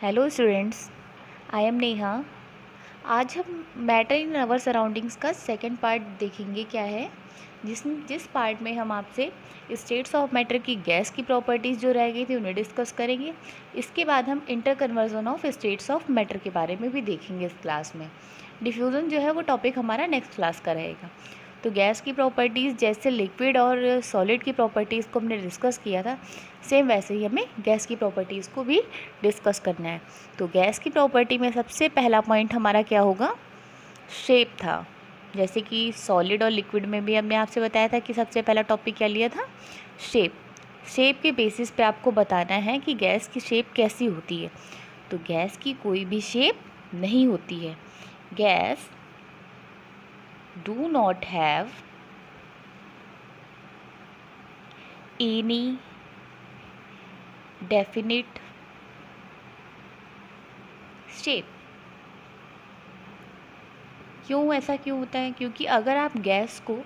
Hello students, I am Neha. आज हम matter in our surroundings का सेकंड पार्ट देखेंगे क्या है, जिस पार्ट में हम आपसे स्टेट्स ऑफ मैटर की गैस की प्रॉपर्टीज़ जो रह गई थी उन्हें डिस्कस करेंगे। इसके बाद हम inter conversion of states of matter के बारे में भी देखेंगे इस क्लास में। डिफ्यूज़न जो है वो टॉपिक हमारा नेक्स्ट क्लास का रहेगा। तो गैस की प्रॉपर्टीज़ जैसे लिक्विड और सॉलिड की प्रॉपर्टीज़ को हमने डिस्कस किया था, सेम वैसे ही हमें गैस की प्रॉपर्टीज़ को भी डिस्कस करना है। तो गैस की प्रॉपर्टी में सबसे पहला पॉइंट हमारा क्या होगा, शेप था। जैसे कि सॉलिड और लिक्विड में भी हमने आपसे बताया था कि सबसे पहला टॉपिक क्या लिया था, शेप। शेप के बेसिस पे आपको बताना है कि गैस की शेप कैसी होती है। तो गैस की कोई भी शेप नहीं होती है। Gas do not have any definite shape। क्यों ऐसा क्यों होता है? क्योंकि अगर आप गैस को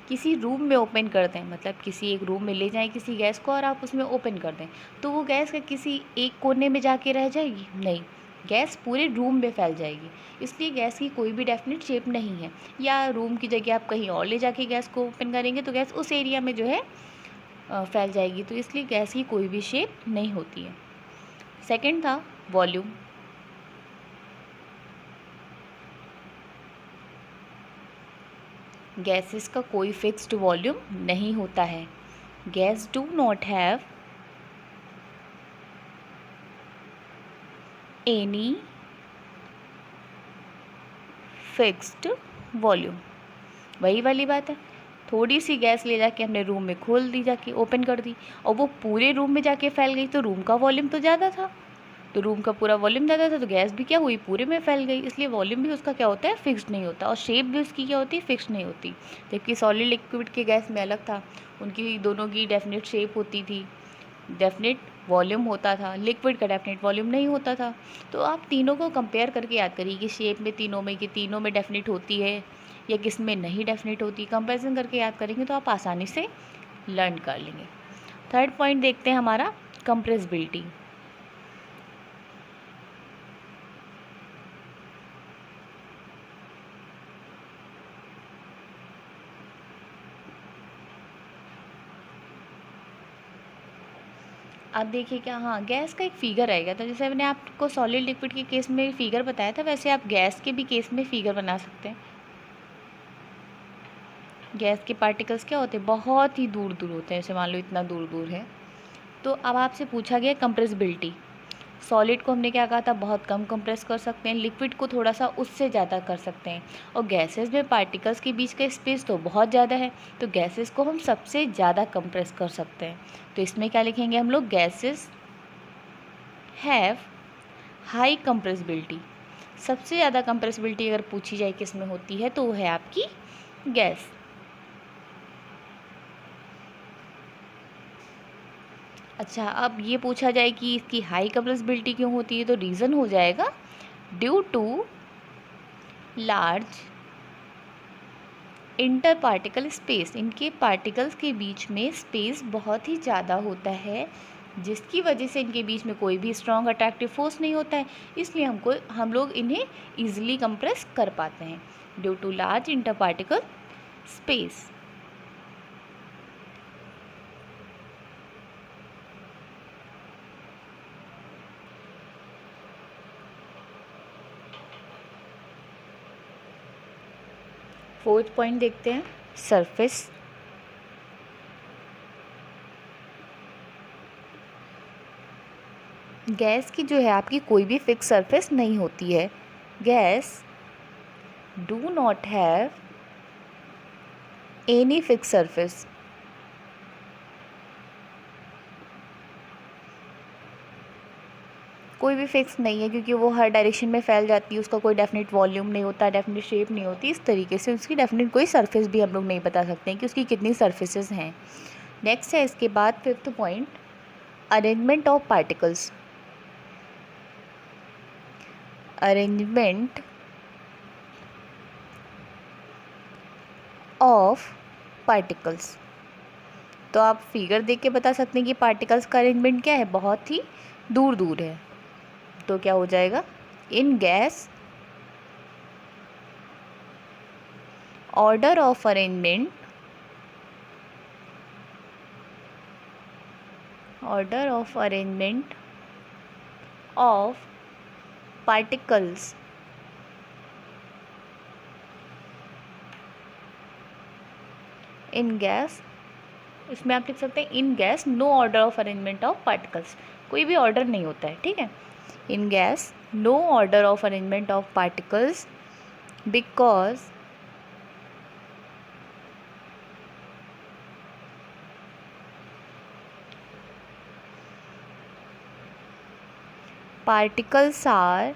किसी रूम में ओपन कर दें, मतलब किसी एक रूम में ले जाएं किसी गैस को और आप उसमें ओपन कर दें, तो वो गैस का किसी एक कोने में जाके रह जाएगी? नहीं, गैस पूरे रूम में फैल जाएगी। इसलिए गैस की कोई भी डेफिनेट शेप नहीं है। या रूम की जगह आप कहीं और ले जाके गैस को ओपन करेंगे तो गैस उस एरिया में जो है फैल जाएगी। तो इसलिए गैस की कोई भी शेप नहीं होती है। सेकंड था वॉल्यूम। गैसेस का कोई फिक्स्ड वॉल्यूम नहीं होता है। Gas do not have any fixed volume. वही वाली बात है, थोड़ी सी गैस ले जाके हमने रूम में खोल दी, जाके ओपन कर दी, और वो पूरे रूम में जाके फैल गई, तो रूम का वॉल्यूम तो ज़्यादा था। तो रूम का पूरा वॉल्यूम ज़्यादा था तो गैस भी क्या हुई, पूरे में फैल गई। इसलिए वॉल्यूम भी उसका क्या होता है, फिक्स्ड नहीं होता, और शेप भी उसकी क्या होती है, फिक्स्ड नहीं होती। जबकि सॉलिड लिक्विड के गैस में अलग था, उनकी दोनों की डेफिनेट शेप होती थी, डेफिनेट वॉल्यूम होता था। लिक्विड का डेफिनेट वॉल्यूम नहीं होता था। तो आप तीनों को कंपेयर करके याद करिए कि शेप में तीनों में कि तीनों में डेफिनेट होती है या किस में नहीं डेफिनेट होती। कंपैरिजन करके याद करेंगे तो आप आसानी से लर्न कर लेंगे। थर्ड पॉइंट देखते हैं हमारा, कंप्रेसिबिलिटी। आप देखिए क्या, हाँ, गैस का एक फिगर आएगा। तो जैसे मैंने आपको सॉलिड लिक्विड के केस में फिगर बताया था, वैसे आप गैस के भी केस में फिगर बना सकते हैं। गैस के पार्टिकल्स क्या होते हैं, बहुत ही दूर दूर होते हैं। जैसे मान लो इतना दूर दूर है। तो अब आपसे पूछा गया कंप्रेसिबिलिटी। सॉलिड को हमने क्या कहा था, बहुत कम कंप्रेस कर सकते हैं। लिक्विड को थोड़ा सा उससे ज़्यादा कर सकते हैं। और गैसेस में पार्टिकल्स के बीच का स्पेस तो बहुत ज़्यादा है, तो गैसेस को हम सबसे ज़्यादा कंप्रेस कर सकते हैं। तो इसमें क्या लिखेंगे हम लोग, गैसेस हैव हाई कंप्रेसिबिलिटी। सबसे ज़्यादा कंप्रेसिबिलिटी अगर पूछी जाए किस में होती है, तो वो है आपकी गैस। अच्छा, अब ये पूछा जाए कि इसकी हाई कंप्रेसिबिलिटी क्यों होती है, तो रीज़न हो जाएगा due to large inter particle space. इनके पार्टिकल्स के बीच में स्पेस बहुत ही ज़्यादा होता है, जिसकी वजह से इनके बीच में कोई भी स्ट्रॉन्ग अट्रैक्टिव फोर्स नहीं होता है। इसलिए हम लोग इन्हें ईजिली कंप्रेस कर पाते हैं, due to large inter particle space. Fourth point देखते हैं, सरफेस। गैस की जो है आपकी कोई भी फिक्स सरफेस नहीं होती है। Gas do not have any fix surface. कोई भी फिक्स नहीं है, क्योंकि वो हर डायरेक्शन में फैल जाती है। उसका कोई डेफिनेट वॉल्यूम नहीं होता, डेफिनेट शेप नहीं होती। इस तरीके से उसकी डेफिनेट कोई सरफेस भी हम लोग नहीं बता सकते हैं कि उसकी कितनी सरफेसेस हैं। नेक्स्ट है इसके बाद fifth point, arrangement of particles. Arrangement of particles. तो आप फिगर देख के बता सकते हैं कि पार्टिकल्स का अरेंजमेंट क्या है, बहुत ही दूर दूर है। तो क्या हो जाएगा, in gas order of arrangement of particles in gas, इसमें आप लिख सकते हैं in gas no order of arrangement of particles, कोई भी ऑर्डर नहीं होता है, ठीक है। In gas no order of arrangement of particles because particles are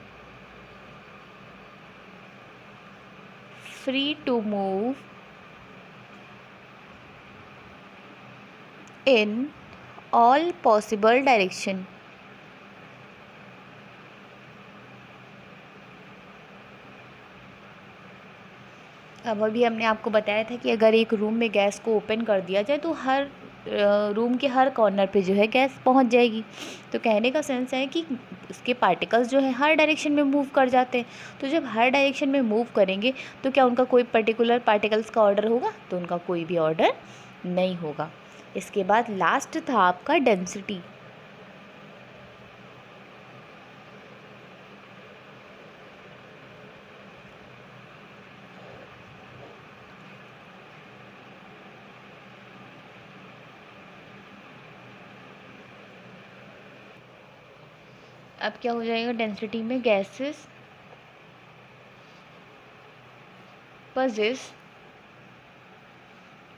free to move in all possible direction. अब अभी हमने आपको बताया था कि अगर एक रूम में गैस को ओपन कर दिया जाए तो हर रूम के हर कॉर्नर पे जो है गैस पहुंच जाएगी। तो कहने का सेंस है कि उसके पार्टिकल्स जो है हर डायरेक्शन में मूव कर जाते हैं। तो जब हर डायरेक्शन में मूव करेंगे तो क्या उनका कोई पर्टिकुलर पार्टिकल्स का ऑर्डर होगा? तो उनका कोई भी ऑर्डर नहीं होगा। इसके बाद लास्ट था आपका डेंसिटी। अब क्या हो जाएगा, डेंसिटी में gases possess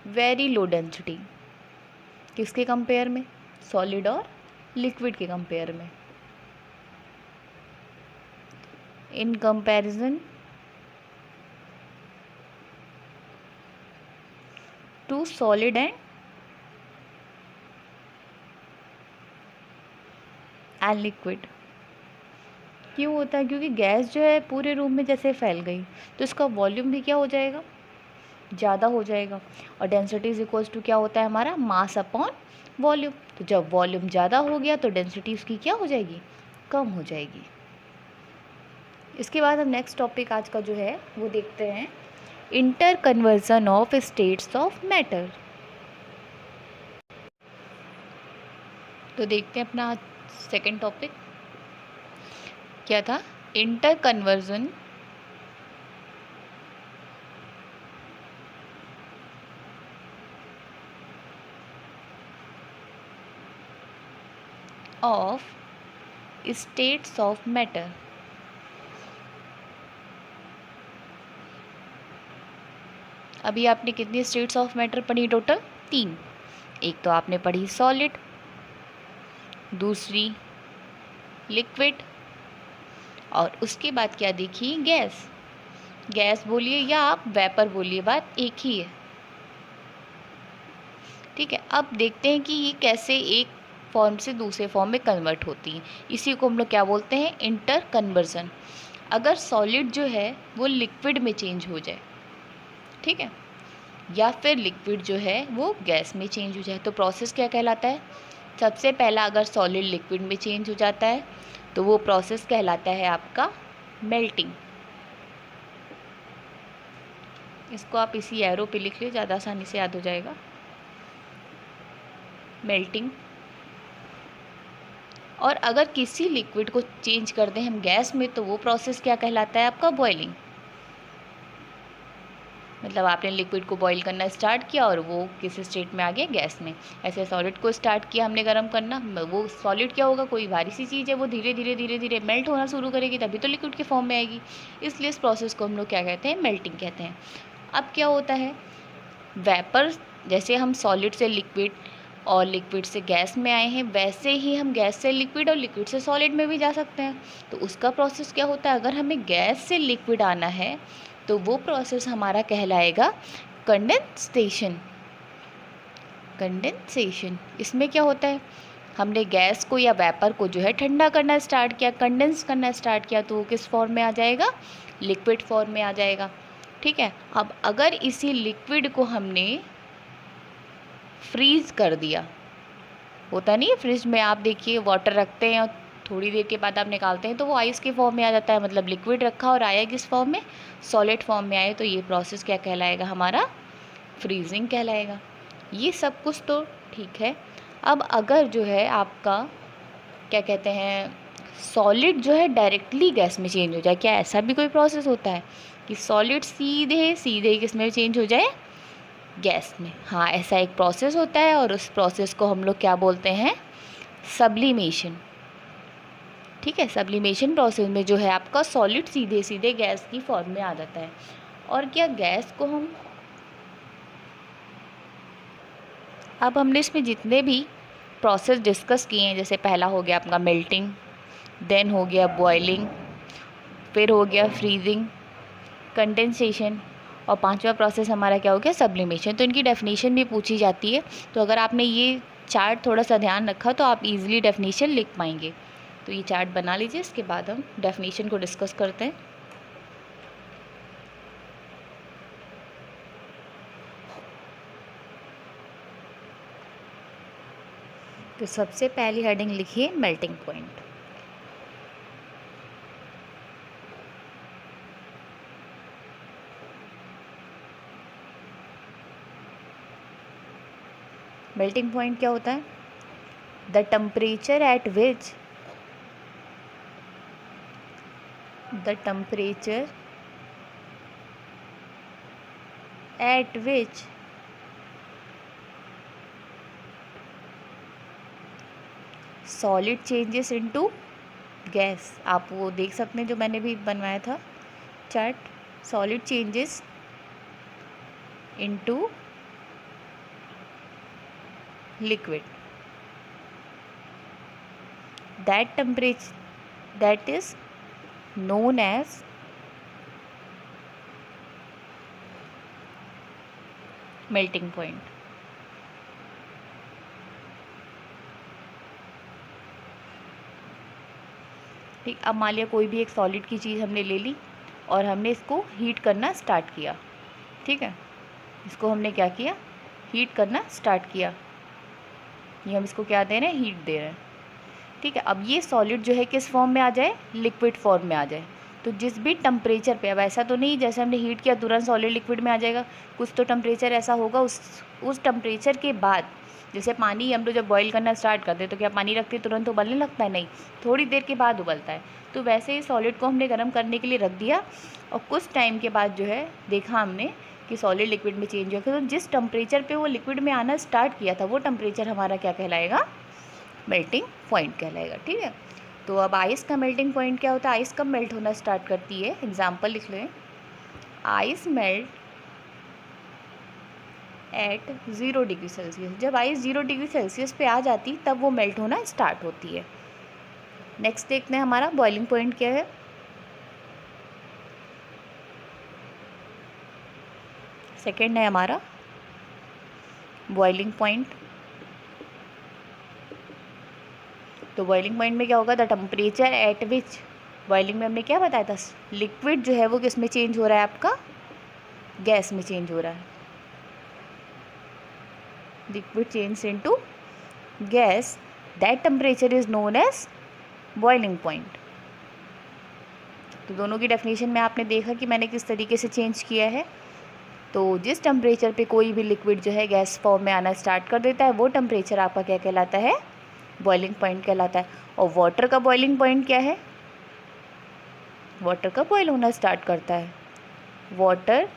very low density. किसके कंपेयर में? सॉलिड और लिक्विड के कंपेयर में। In comparison to solid and liquid. क्यों होता है? क्योंकि गैस जो है पूरे रूम में जैसे फैल गई तो इसका वॉल्यूम भी क्या हो जाएगा, ज़्यादा हो जाएगा। और डेंसिटी इज इक्वल्स टू क्या होता है हमारा, मास अपॉन वॉल्यूम। तो जब वॉल्यूम ज़्यादा हो गया तो डेंसिटी उसकी क्या हो जाएगी, कम हो जाएगी। इसके बाद हम नेक्स्ट टॉपिक आज का जो है वो देखते हैं, inter conversion of states of matter. तो देखते हैं अपना सेकेंड टॉपिक क्या था, inter conversion of states of matter. अभी आपने कितनी स्टेट्स ऑफ मैटर पढ़ी टोटल? 3। एक तो आपने पढ़ी सॉलिड, दूसरी लिक्विड, और उसके बाद क्या देखी, गैस। गैस बोलिए या आप वेपर बोलिए, बात एक ही है, ठीक है। अब देखते हैं कि ये कैसे एक फॉर्म से दूसरे फॉर्म में कन्वर्ट होती हैं। इसी को हम लोग क्या बोलते हैं, इंटर कन्वर्जन। अगर सॉलिड जो है वो लिक्विड में चेंज हो जाए, ठीक है, या फिर लिक्विड जो है वो गैस में चेंज हो जाए, तो प्रोसेस क्या कहलाता है? सबसे पहला अगर सॉलिड लिक्विड में चेंज हो जाता है तो वो प्रोसेस कहलाता है आपका मेल्टिंग। इसको आप इसी एरो पे लिख लीजिए, ज़्यादा आसानी से याद हो जाएगा। मेल्टिंग। और अगर किसी लिक्विड को चेंज कर दें हम गैस में तो वो प्रोसेस क्या कहलाता है आपका, बॉइलिंग। मतलब आपने लिक्विड को बॉईल करना स्टार्ट किया और वो किस स्टेट में आ गया, गैस में। ऐसे सॉलिड को स्टार्ट किया हमने गर्म करना, वो सॉलिड क्या होगा, कोई भारी सी चीज़ है, वो धीरे धीरे मेल्ट होना शुरू करेगी, तभी तो लिक्विड के फॉर्म में आएगी। इसलिए इस प्रोसेस को हम लोग क्या कहते हैं, मेल्टिंग कहते हैं। अब क्या होता है, वेपर, जैसे हम सॉलिड से लिक्विड और लिक्विड से गैस में आए हैं, वैसे ही हम गैस से लिक्विड और लिक्विड से सॉलिड में भी जा सकते हैं। तो उसका प्रोसेस क्या होता है, अगर हमें गैस से लिक्विड आना है तो वो प्रोसेस हमारा कहलाएगा कंडेंसेशन। कंडेंसेशन, इसमें क्या होता है, हमने गैस को या वेपर को जो है ठंडा करना स्टार्ट किया, कंडेंस करना स्टार्ट किया, तो वो किस फॉर्म में आ जाएगा, लिक्विड फॉर्म में आ जाएगा, ठीक है। अब अगर इसी लिक्विड को हमने फ्रीज़ कर दिया, होता नहीं है फ्रिज में आप देखिए वाटर रखते हैं और थोड़ी देर के बाद आप निकालते हैं तो वो आइस के फॉर्म में आ जाता है, मतलब लिक्विड रखा और आया किस फॉर्म में, सॉलिड फॉर्म में आए, तो ये प्रोसेस क्या कहलाएगा, हमारा फ्रीजिंग कहलाएगा। ये सब कुछ तो ठीक है। अब अगर जो है आपका क्या कहते हैं सॉलिड जो है डायरेक्टली गैस में चेंज हो जाए, क्या ऐसा भी कोई प्रोसेस होता है कि सॉलिड सीधे सीधे किस में चेंज हो जाए, गैस में? हाँ, ऐसा एक प्रोसेस होता है और उस प्रोसेस को हम लोग क्या बोलते हैं, सब्लिमेशन। ठीक है, सब्लिमेशन प्रोसेस में जो है आपका सॉलिड सीधे सीधे गैस की फॉर्म में आ जाता है। और क्या गैस को हम, अब हमने इसमें जितने भी प्रोसेस डिस्कस किए हैं, जैसे पहला हो गया आपका मेल्टिंग, देन हो गया बॉइलिंग, फिर हो गया फ्रीजिंग, कंडेंसेशन, और पांचवा प्रोसेस हमारा क्या हो गया, सब्लिमेशन। तो इनकी डेफिनेशन भी पूछी जाती है, तो अगर आपने ये चार्ट थोड़ा सा ध्यान रखा तो आप इजीली डेफिनेशन लिख पाएंगे। तो ये चार्ट बना लीजिए, इसके बाद हम डेफिनेशन को डिस्कस करते हैं। तो सबसे पहली हेडिंग लिखिए मेल्टिंग पॉइंट। मेल्टिंग पॉइंट क्या होता है, the temperature at which solid changes into gas. आप वो देख सकते हैं जो मैंने भी बनवाया था chart, solid changes into liquid, that temperature that is known as melting point। ठीक, अब मान लिया कोई भी एक सॉलिड की चीज़ हमने ले ली और हमने इसको हीट करना स्टार्ट किया। ठीक है, इसको हमने क्या किया, हीट करना स्टार्ट किया। ये हम इसको क्या दे रहे हैं, हीट दे रहे हैं। ठीक है, अब ये सॉलिड जो है किस फॉर्म में आ जाए, लिक्विड फॉर्म में आ जाए। तो जिस भी टेम्परेचर पे, अब ऐसा तो नहीं जैसे हमने हीट किया तुरंत सॉलिड लिक्विड में आ जाएगा, कुछ तो टेम्परेचर ऐसा होगा उस टेम्परेचर के बाद, जैसे पानी हम लोग जब बॉईल करना स्टार्ट करते हैं तो क्या पानी रखते तुरंत उबलने लगता है, नहीं, थोड़ी देर के बाद उबलता है। तो वैसे ही सॉलिड को हमने गर्म करने के लिए रख दिया और कुछ टाइम के बाद जो है देखा हमने कि सॉलिड लिक्विड में चेंज हो गया। तो जिस टेम्परेचर पे वो लिक्विड में आना स्टार्ट किया था वो टेम्परेचर हमारा क्या कहलाएगा, मेल्टिंग पॉइंट कहलाएगा। ठीक है, तो अब आइस का मेल्टिंग पॉइंट क्या होता है, आइस कब मेल्ट होना स्टार्ट करती है, एग्जाम्पल लिख लें, ice melt eight 0 degree Celsius. जब आइस 0 डिग्री सेल्सियस पे आ जाती तब वो मेल्ट होना स्टार्ट होती है। नेक्स्ट देखते हैं हमारा बॉइलिंग पॉइंट क्या है। सेकेंड है हमारा बॉइलिंग पॉइंट। तो बॉइलिंग पॉइंट में क्या होगा, the temperature at which, boiling में हमने क्या बताया था, लिक्विड जो है वो किस में चेंज हो रहा है, आपका गैस में चेंज हो रहा है, liquid change into gas, that temperature is known as boiling point. तो दोनों की डेफिनेशन में आपने देखा कि मैंने किस तरीके से चेंज किया है। तो जिस टेम्परेचर पे कोई भी लिक्विड जो है गैस फॉर्म में आना स्टार्ट कर देता है वो टेम्परेचर आपका क्या कहलाता है, बॉइलिंग पॉइंट कहलाता है। और वाटर का बॉइलिंग पॉइंट क्या है, वाटर का बॉयल होना स्टार्ट करता है, water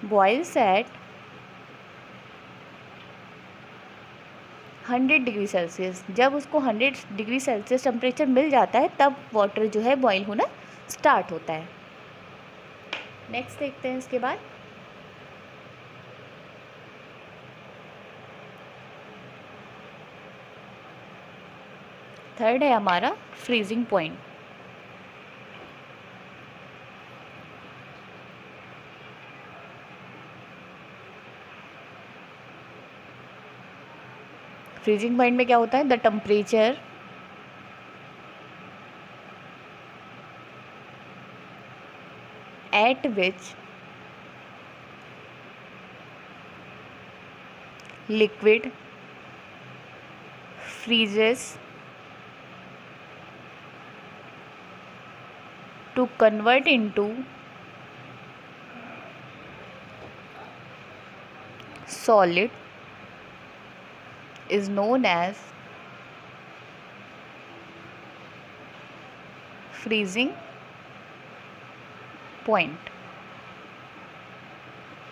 boils at 100 degree Celsius. जब उसको 100 डिग्री सेल्सियस टेम्परेचर मिल जाता है तब वाटर जो है बॉयल होना स्टार्ट होता है। नेक्स्ट देखते हैं इसके बाद, थर्ड है हमारा फ्रीजिंग पॉइंट। फ्रीजिंग पॉइंट में क्या होता है, the temperature at which liquid freezes to convert into solid is known as freezing point।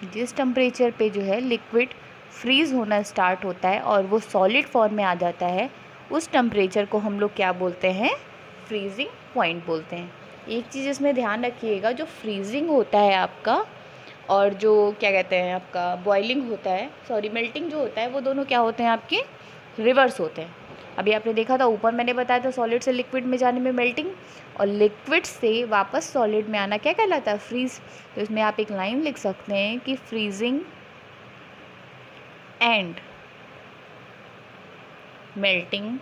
जिस टेम्परेचर पे जो है लिक्विड फ्रीज़ होना स्टार्ट होता है और वो सॉलिड फॉर्म में आ जाता है, उस टेम्परेचर को हम लोग क्या बोलते हैं? फ्रीजिंग पॉइंट बोलते हैं। एक चीज़ इसमें ध्यान रखिएगा, जो फ्रीजिंग होता है आपका और जो क्या कहते हैं आपका बॉइलिंग होता है, सॉरी मेल्टिंग जो होता है, वो दोनों क्या होते हैं आपके? रिवर्स होते हैं। अभी आपने देखा था ऊपर मैंने बताया था सॉलिड से लिक्विड में जाने में मेल्टिंग, और लिक्विड से वापस सॉलिड में आना क्या कहलाता है? फ्रीज। तो इसमें आप एक लाइन लिख सकते हैं कि freezing and melting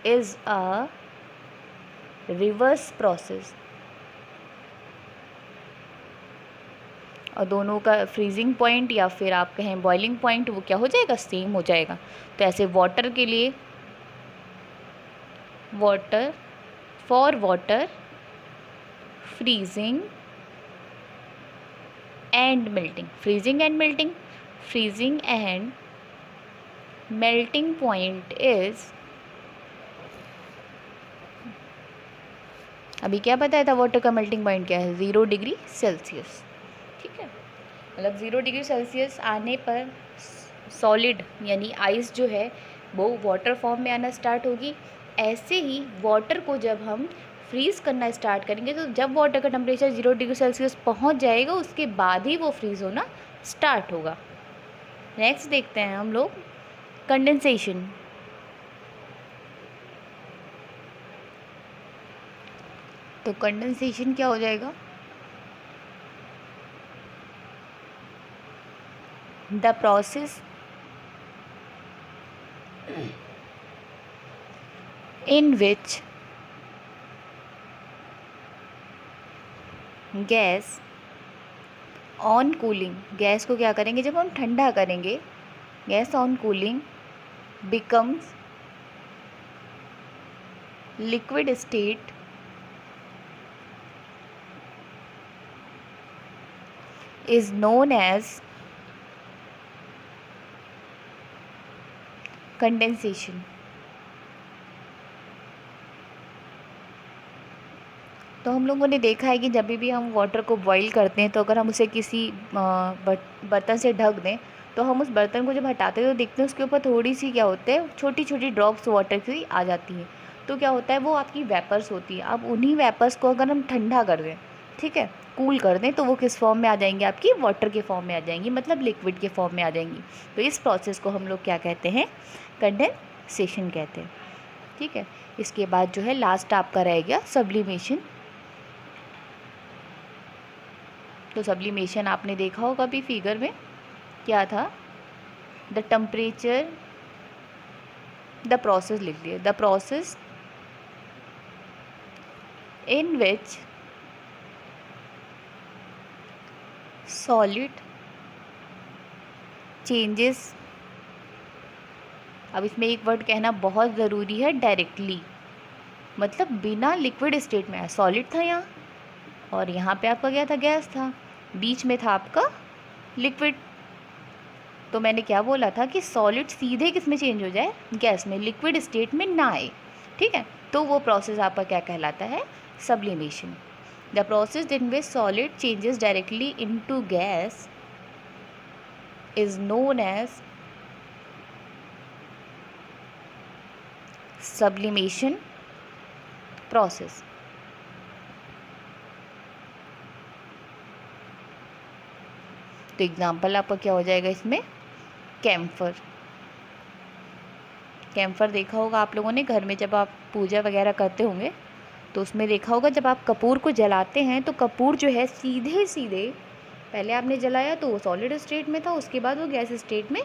is a reverse process. और दोनों का फ्रीजिंग पॉइंट या फिर आप कहें बॉइलिंग पॉइंट वो क्या हो जाएगा? सेम हो जाएगा। तो ऐसे वाटर के लिए water for water freezing and melting, freezing and melting, freezing and melting point is, अभी क्या बताया था वाटर का मेल्टिंग पॉइंट क्या है? 0 डिग्री सेल्सियस। ठीक है, मतलब 0 डिग्री सेल्सियस आने पर सॉलिड यानी आइस जो है वो वाटर फॉर्म में आना स्टार्ट होगी। ऐसे ही वाटर को जब हम फ्रीज़ करना स्टार्ट करेंगे, तो जब वाटर का टेम्परेचर 0 डिग्री सेल्सियस पहुंच जाएगा, उसके बाद ही वो फ्रीज़ होना स्टार्ट होगा। नेक्स्ट देखते हैं हम लोग कंडेंसेशन। तो कंडेंसेशन क्या हो जाएगा? The process in which gas on cooling, gas को क्या करेंगे जब हम ठंडा करेंगे, gas on cooling becomes liquid state is known as condensation. तो हम लोगों ने देखा है कि जब भी हम वाटर को बॉईल करते हैं, तो अगर हम उसे किसी बर्तन से ढक दें, तो हम उस बर्तन को जब हटाते हैं तो देखते हैं उसके ऊपर थोड़ी सी क्या होते हैं, छोटी छोटी ड्रॉप्स वाटर की आ जाती हैं। तो क्या होता है, वो आपकी वेपर्स होती है। अब उन्हीं वेपर्स को अगर हम ठंडा कर दें, ठीक है, कूल कर दें, तो वो किस फॉर्म में आ जाएंगी? आपकी वाटर के फॉर्म में आ जाएंगी, मतलब लिक्विड के फॉर्म में आ जाएंगी। तो इस प्रोसेस को हम लोग क्या कहते हैं? कंडेंसेशन कहते हैं। ठीक है, इसके बाद जो है लास्ट आपका रह गया सब्लिमेशन। तो सब्लिमेशन आपने देखा होगा अभी फिगर में क्या था? द टेम्परेचर, द प्रोसेस लिख दिया, the process in which solid changes. अब इसमें एक वर्ड कहना बहुत ज़रूरी है, डायरेक्टली, मतलब बिना लिक्विड स्टेट में आया। सॉलिड था यहाँ, और यहाँ पे आपका क्या था? गैस था, बीच में था आपका लिक्विड। तो मैंने क्या बोला था कि सॉलिड सीधे किस में चेंज हो जाए? गैस में, लिक्विड स्टेट में ना आए। ठीक है, तो वो प्रोसेस आपका क्या कहलाता है? Sublimation. The process in which solid changes directly into gas is known as sublimation process. तो एग्जाम्पल आपका क्या हो जाएगा इसमें? कैम्फर। कैम्फर देखा होगा आप लोगों ने घर में, जब आप पूजा वगैरह करते होंगे तो उसमें देखा होगा, जब आप कपूर को जलाते हैं तो कपूर जो है सीधे सीधे, पहले आपने जलाया तो वो सॉलिड स्टेट में था, उसके बाद वो गैस स्टेट में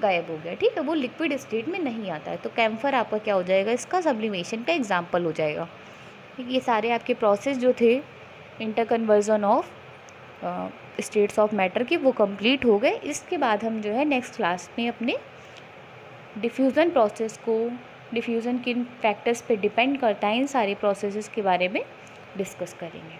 गायब हो गया। ठीक है, वो लिक्विड स्टेट में नहीं आता है। तो कैम्फर आपका क्या हो जाएगा? इसका सब्लिमेशन का एग्जाम्पल हो जाएगा। ये सारे आपके प्रोसेस जो थे inter conversion of states of matter की, वो कंप्लीट हो गए। इसके बाद हम जो है नेक्स्ट क्लास में अपने डिफ्यूज़न प्रोसेस को डिफ्यूज़न किन फैक्टर्स पे डिपेंड करता है, इन सारे प्रोसेसेस के बारे में डिस्कस करेंगे।